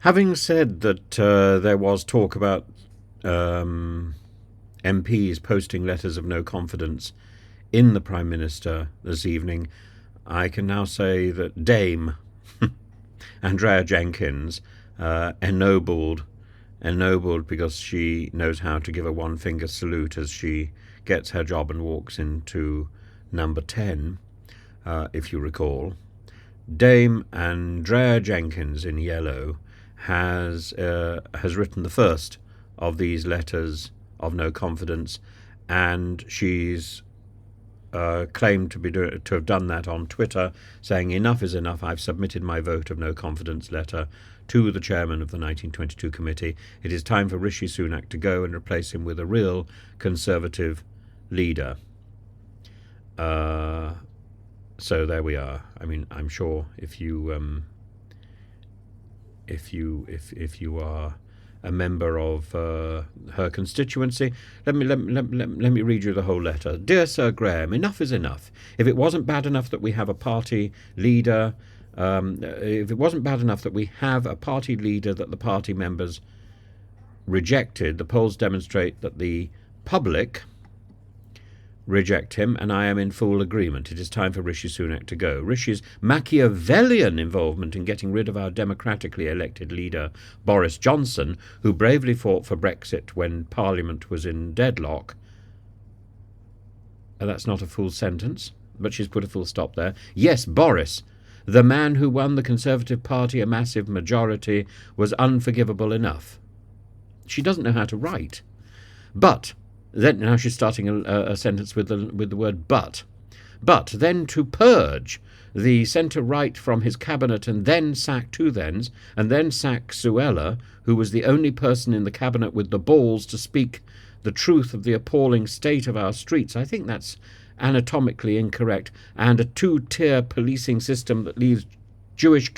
Having said that, there was talk about um, MPs posting letters of no confidence in the Prime Minister this evening, I can now say that Dame Andrea Jenkyns ennobled because she knows how to give a one finger salute as she gets her job and walks into number 10, if you recall. Dame Andrea Jenkyns in yellow has written the first of these letters of no confidence, and she's claimed to have done that on Twitter, saying enough is enough. I've submitted my vote of no confidence letter to the chairman of the 1922 committee. It is time for Rishi Sunak to go and replace him with a real Conservative leader. So there we are. I mean, I'm sure if you are a member of her constituency. Let me read you the whole letter. Dear Sir Graham, enough is enough. If it wasn't bad enough that we have a party leader, that the party members rejected, the polls demonstrate that the public reject him, and I am in full agreement. It is time for Rishi Sunak to go. Rishi's Machiavellian involvement in getting rid of our democratically elected leader, Boris Johnson, who bravely fought for Brexit when Parliament was in deadlock. That's not a full sentence, but she's put a full stop there. Yes, Boris, the man who won the Conservative Party a massive majority, was unforgivable enough. She doesn't know how to write. But then now she's starting a sentence with the word but. But then to purge the centre-right from his cabinet and then sack Suella, who was the only person in the cabinet with the balls to speak the truth of the appalling state of our streets. I think that's anatomically incorrect. And a two-tier policing system that leaves the Jewish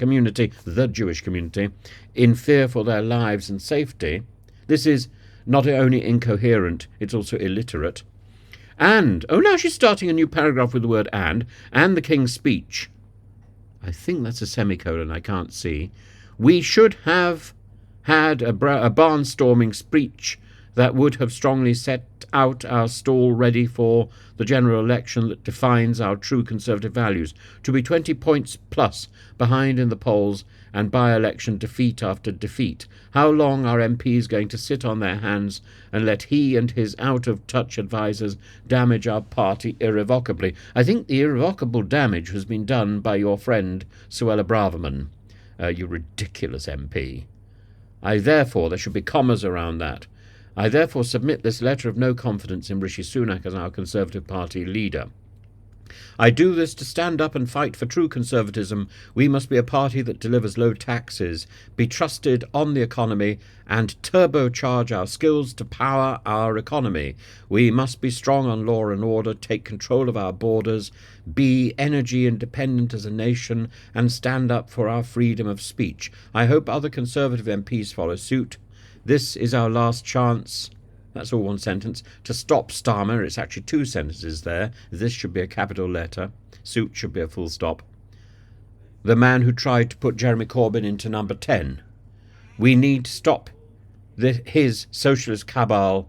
community, in fear for their lives and safety. This is not only incoherent, it's also illiterate. And, now she's starting a new paragraph with the word and the King's speech. I think that's a semicolon, I can't see. We should have had a barnstorming speech that would have strongly set out our stall ready for the general election that defines our true Conservative values. To be 20 points plus behind in the polls and by-election defeat after defeat. How long are MPs going to sit on their hands and let he and his out-of-touch advisers damage our party irrevocably? I think the irrevocable damage has been done by your friend Suella Braverman, you ridiculous MP. There should be commas around that. I therefore submit this letter of no confidence in Rishi Sunak as our Conservative Party leader. I do this to stand up and fight for true conservatism. We must be a party that delivers low taxes, be trusted on the economy, and turbocharge our skills to power our economy. We must be strong on law and order, take control of our borders, be energy independent as a nation, and stand up for our freedom of speech. I hope other Conservative MPs follow suit. This is our last chance. That's all one sentence. To stop Starmer, it's actually two sentences there. This should be a capital letter. Suit should be a full stop. The man who tried to put Jeremy Corbyn into number 10. We need to stop his socialist cabal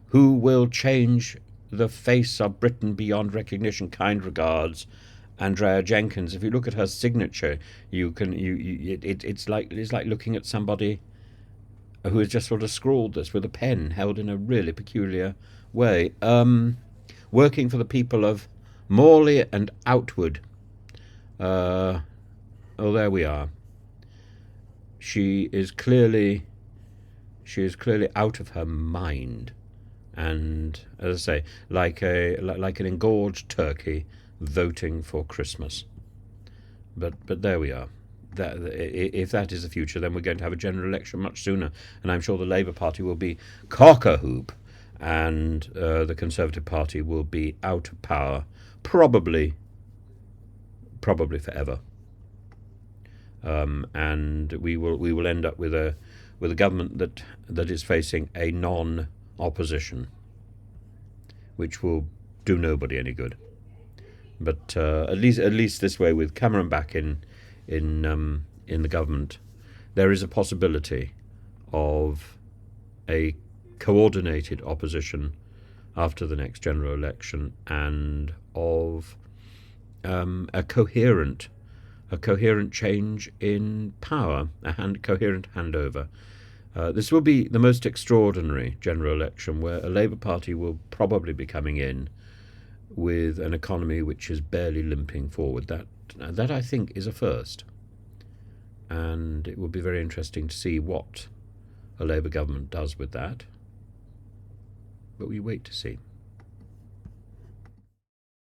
who will change the face of Britain beyond recognition. Kind regards, Andrea Jenkyns. If you look at her signature, it's like looking at somebody who has just sort of scrawled this with a pen held in a really peculiar way. Working for the people of Morley and Outward. There we are. She is clearly out of her mind, and as I say, like an engorged turkey voting for Christmas. But there we are. If that is the future, then we're going to have a general election much sooner, and I'm sure the Labour Party will be cock-a-hoop, and the Conservative Party will be out of power, probably forever. And we will end up with a government that is facing a non-opposition, which will do nobody any good. But at least this way, with Cameron back in the government, there is a possibility of a coordinated opposition after the next general election, and of a coherent change in power, a coherent handover. This will be the most extraordinary general election, where a Labour Party will probably be coming in with an economy which is barely limping forward. That I think is a first, and it will be very interesting to see what a Labour government does with that. But we wait to see.